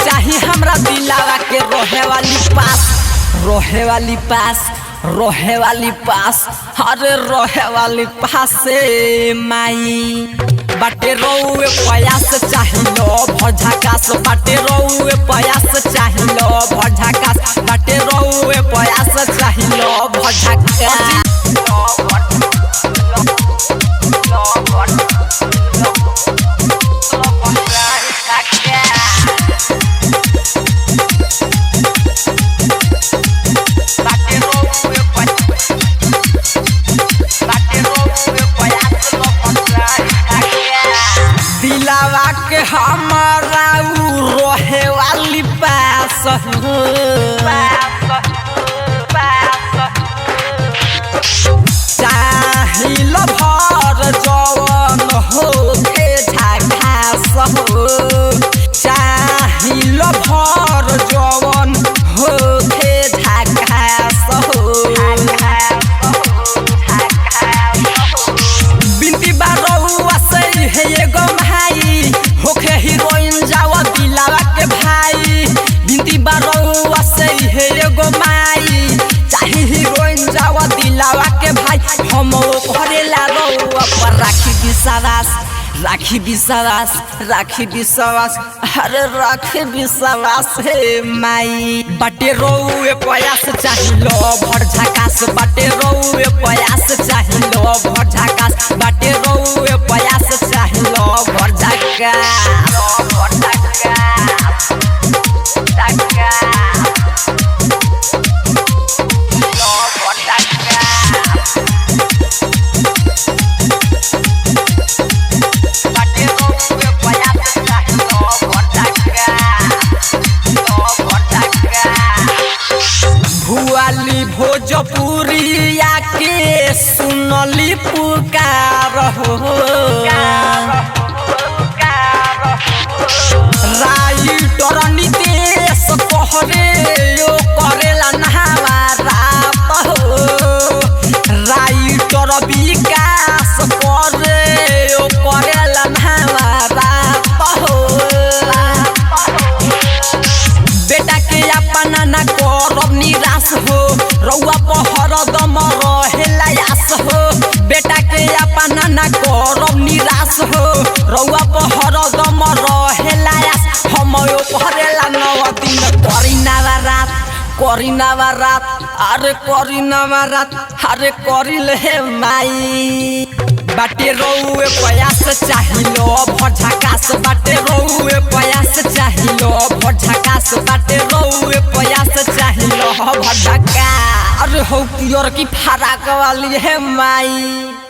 चाही हमरा दिलावा के रोहे वाली पास अरे रोहे वाली पास से माई बाटे रोए पयास चाहिलो भझकास बाटे रोए पयास चाहिलो भझकास बाटे रोए पयास चाहिलो भझकास के हमारा रोहे वाली पास चाहिलो भर जवन हो के झकास हो चाहिलो भर जवन हो के झकास हो बिनती बारहुआ से है एगो भाई होखे हीरोइन जावा दिलावा के भाई बिनती बारहुआ से है एगो माई चाहे हीरोइन जावा दिलावा के भाई हम करेला रहुआ पर राखी विश्वास अरे राखी विश्वास हे माई बाटे रोए पयास चाहिलो भर झकास बाटे रोए पयास चाहिलो भर झकास बाटे रोए पयास चाहिलो भर झकास भुआली भोजपुरिया के सुनली पुकार हो राइटर नितेश कहरे यो करेला नहावा हो राइटर विकास करे यो करेला नहावा हो बेटा के अपना ना करब निराश हो रउआ पहर दम रहेला आस हो बेटा के अपना ना करब निराश हो रउआ पहर दम रहेला आस हम करेला 9 दिन करी नवरात अरे करिल हे माई बाटे रोए पयास चाहिलो भझकास बाटे रोए पयास चाहिलो भझकास बाटे रोए पयास चाहिलो भझकास अरे हो पियर की फराक वाली है माई।